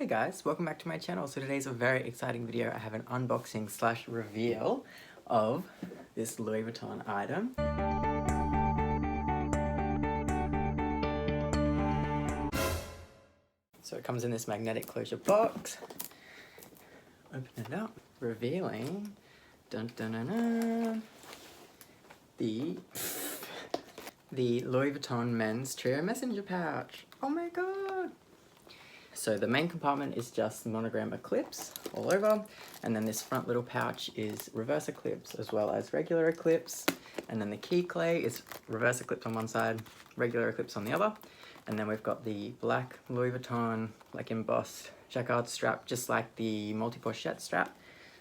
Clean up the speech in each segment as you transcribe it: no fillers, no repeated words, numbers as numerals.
Hey guys, welcome back to my channel. So today's a very exciting video. I have an unboxing slash reveal of this Louis Vuitton item. So it comes in this magnetic closure box. Open it up, revealing dun, dun, dun, dun, the Louis Vuitton men's trio messenger pouch. Oh my god! So the main compartment is just monogram eclipse all over, and then this front little pouch is reverse eclipse as well as regular eclipse, and then the key clay is reverse eclipse on one side, regular eclipse on the other, and then we've got the black Louis Vuitton like embossed jacquard strap, just like the multi-pochette strap,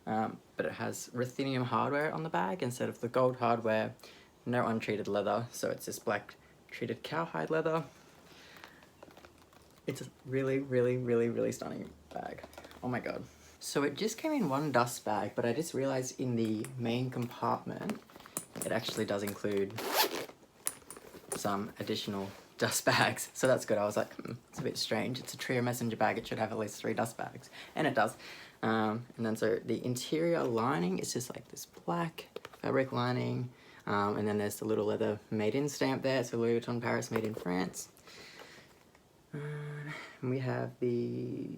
but it has ruthenium hardware on the bag instead of the gold hardware, no untreated leather, so it's this black treated cowhide leather. It's a really stunning bag. Oh my god. So it just came in one dust bag, but I just realized in the main compartment, it actually does include some additional dust bags. So that's good. I was like, it's a bit strange. It's a trio messenger bag. It should have at least 3 dust bags. And it does. And then so the interior lining is just like this black fabric lining. And then there's the little leather made in stamp there. So Louis Vuitton Paris, made in France. And we have the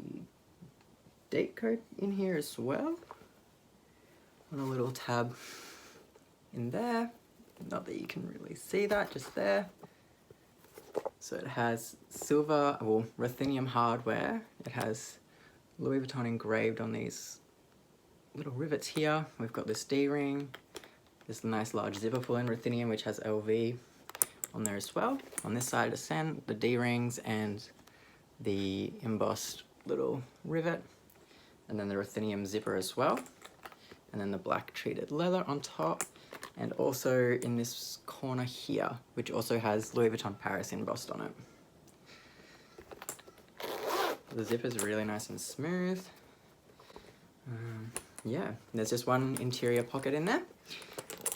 date code in here as well, on a little tab in there. Not that you can really see that, just there. So it has silver, well, ruthenium hardware. It has Louis Vuitton engraved on these little rivets here. We've got this D-ring, this nice large zipper full in ruthenium, which has LV on there as well. On this side is the D-rings and the embossed little rivet, and then the ruthenium zipper as well, and then the black treated leather on top, and also in this corner here, which also has Louis Vuitton Paris embossed on it. The zipper is really nice and smooth. Yeah, there's just one interior pocket in there,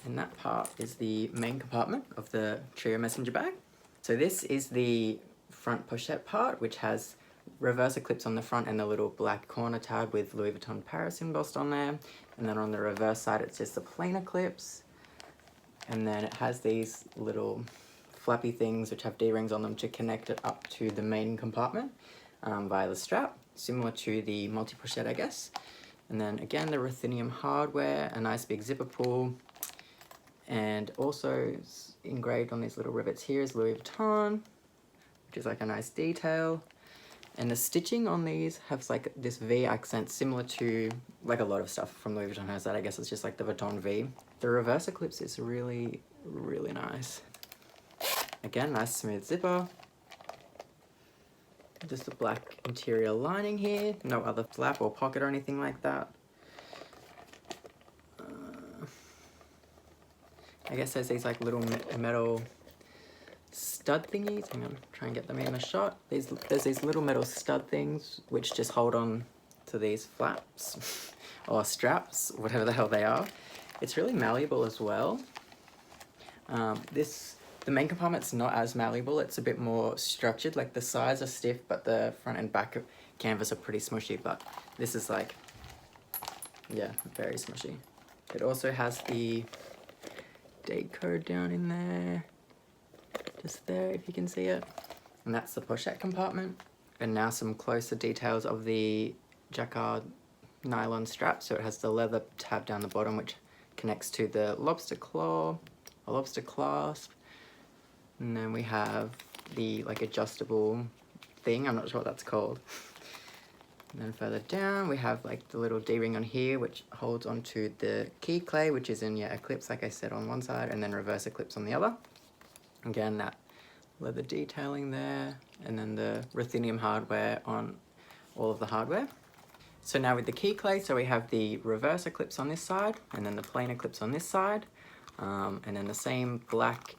and that part is the main compartment of the trio messenger bag. So this is the front pochette part, which has reverse eclipse on the front and the little black corner tab with Louis Vuitton Paris embossed on there. And then on the reverse side, it's just a plain eclipse. And then it has these little flappy things which have D-rings on them to connect it up to the main compartment via the strap, similar to the multi-pochette, I guess. And then again, the ruthenium hardware, a nice big zipper pull, and also engraved on these little rivets here is Louis Vuitton, which is like a nice detail. And the stitching on these has like this V accent, similar to like a lot of stuff from Louis Vuitton has that. I guess it's just like the Vuitton V. The reverse eclipse is really nice. Again, nice smooth zipper. Just a black interior lining here, no other flap or pocket or anything like that. I guess there's these like little metal stud thingies. I'm gonna try and get them in the shot. There's these little metal stud things which just hold on to these flaps or straps, whatever the hell they are. It's really malleable as well. The main compartment's not as malleable. It's a bit more structured. Like the sides are stiff, but the front and back of canvas are pretty smushy. But this is like, yeah, very smushy. It also has the date code down in there. Just there, if you can see it. And that's the pochette compartment. And now some closer details of the jacquard nylon strap. So it has the leather tab down the bottom, which connects to the lobster claw, a lobster clasp. And then we have the like adjustable thing, I'm not sure what that's called. And then further down, we have like the little D-ring on here, which holds onto the key clay, which is in, yeah, eclipse, like I said, on one side, and then reverse eclipse on the other. Again, that leather detailing there, and then the ruthenium hardware on all of the hardware. So now with the key clay, so we have the reverse eclipse on this side, and then the plain eclipse on this side, and then the same black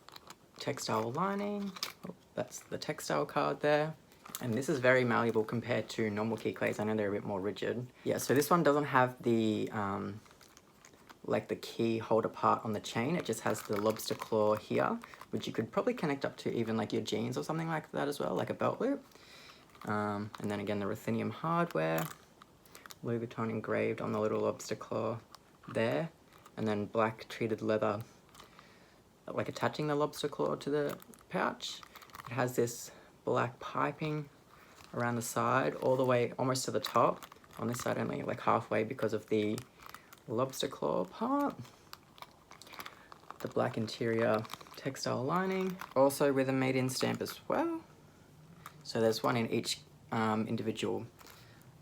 textile lining. Oh, that's the textile card there. And this is very malleable compared to normal key clays. I know they're a bit more rigid. Yeah, so this one doesn't have the like the key holder part on the chain. It just has the lobster claw here, which you could probably connect up to even like your jeans or something like that as well, like a belt loop. And then again the ruthenium hardware, Louis Vuitton engraved on the little lobster claw there, and then black treated leather like attaching the lobster claw to the pouch. It has this black piping around the side all the way almost to the top. On this side only like halfway because of the lobster claw part. The black interior textile lining, also with a made in stamp as well. So there's one in each individual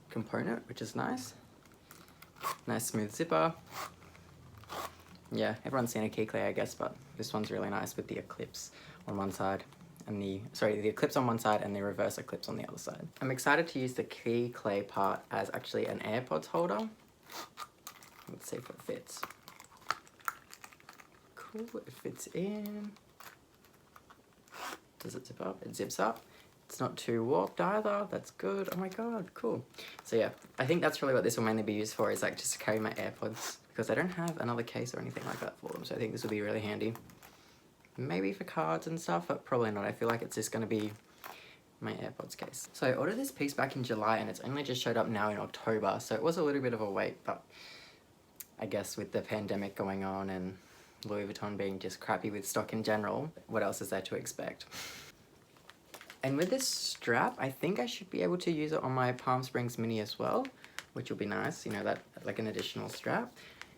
component, which is nice. Nice smooth zipper. Yeah, everyone's seen a key clay, I guess, but this one's really nice with the eclipse on one side and the eclipse on one side and the reverse eclipse on the other side. I'm excited to use the key clay part as actually an AirPods holder. Let's see if it fits. Cool, it fits in. Does it zip up? It zips up. It's not too warped either. That's good. Oh my god, cool. So yeah, I think that's really what this will mainly be used for, is like just to carry my AirPods, because I don't have another case or anything like that for them. So I think this will be really handy. Maybe for cards and stuff, but probably not. I feel like it's just going to be my AirPods case. So I ordered this piece back in July and it's only just showed up now in October. So it was a little bit of a wait, but I guess with the pandemic going on and Louis Vuitton being just crappy with stock in general, what else is there to expect? And with this strap, I think I should be able to use it on my Palm Springs Mini as well, which will be nice, you know, that like an additional strap.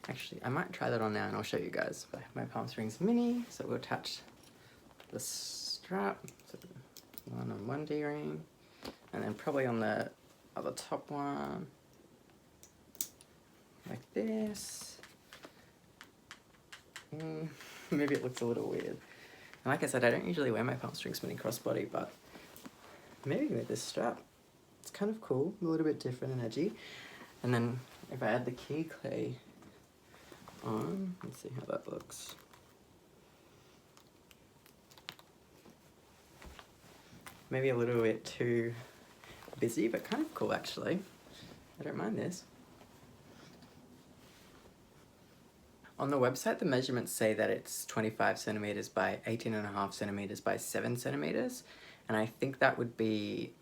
Actually, I might try that on now and I'll show you guys. My Palm Springs Mini, so we'll attach the strap, so one on one D-ring, and then probably on the other top one, like this. Maybe it looks a little weird. And like I said, I don't usually wear my Palm Springs Mini crossbody, but maybe with this strap, it's kind of cool, a little bit different and edgy. And then if I add the key clay on, let's see how that looks. Maybe a little bit too busy, but kind of cool actually. I don't mind this. On the website, the measurements say that it's 25 centimeters by 18.5 centimeters by 7 centimeters. And I think that would be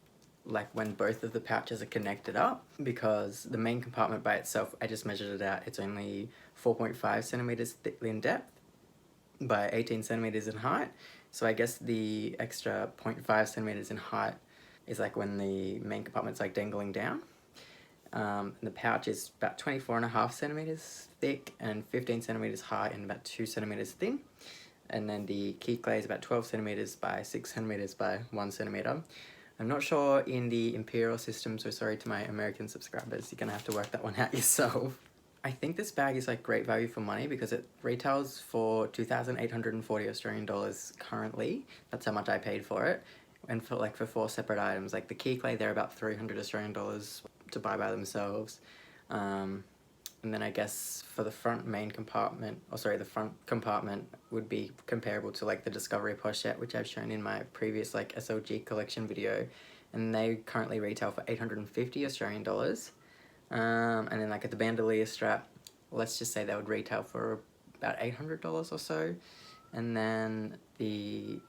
like when both of the pouches are connected up, because the main compartment by itself, I just measured it out, it's only 4.5 centimeters in depth by 18 centimeters in height. So I guess the extra 0.5 centimeters in height is like when the main compartment's like dangling down. The pouch is about 24.5 centimeters thick and 15 centimeters high and about 2 centimeters thin. And then the key clay is about 12 centimeters by 6 centimeters by 1 centimeter. I'm not sure in the imperial system, so sorry to my American subscribers, you're gonna have to work that one out yourself. I think this bag is like great value for money because it retails for 2,840 Australian dollars currently. That's how much I paid for it. And for 4 separate items, like the key clay, they're about 300 Australian dollars to buy by themselves. And then I guess for the front main compartment, the front compartment would be comparable to like the Discovery Pochette, which I've shown in my previous like SLG collection video. And they currently retail for 850 Australian dollars. And then like at the Bandouliere strap, let's just say they would retail for about $800 or so. And then the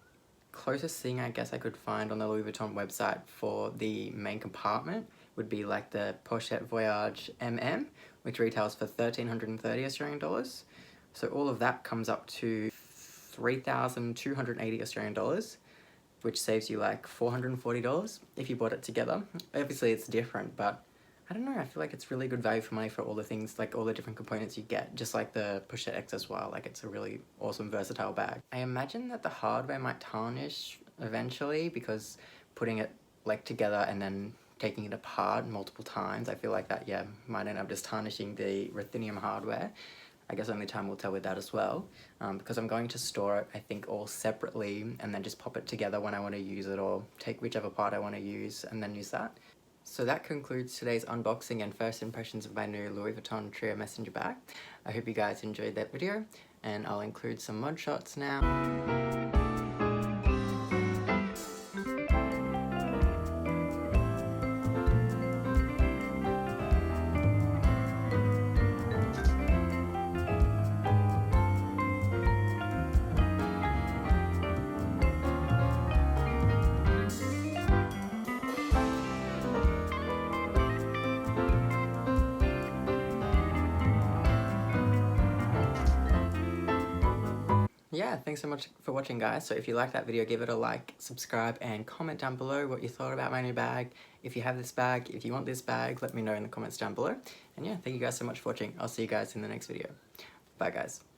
closest thing I guess I could find on the Louis Vuitton website for the main compartment would be like the Pochette Voyage MM, which retails for 1,330 Australian dollars. So all of that comes up to 3,280 Australian dollars, which saves you like $440 if you bought it together. Obviously it's different, but I don't know, I feel like it's really good value for money for all the things, like all the different components you get, just like the Pochette X as well. Like it's a really awesome, versatile bag. I imagine that the hardware might tarnish eventually because putting it like together and then taking it apart multiple times, I feel like that, yeah, might end up just tarnishing the ruthenium hardware. I guess only time will tell with that as well, because I'm going to store it, I think, all separately and then just pop it together when I want to use it, or take whichever part I want to use and then use that. So that concludes today's unboxing and first impressions of my new Louis Vuitton Trio Messenger bag. I hope you guys enjoyed that video, and I'll include some mud shots now. yeah, thanks so much for watching, guys. So if you like that video, give it a like, subscribe, and comment down below what you thought about my new bag. If you have this bag, if you want this bag, let me know in the comments down below. And yeah, thank you guys so much for watching. I'll see you guys in the next video. Bye, guys.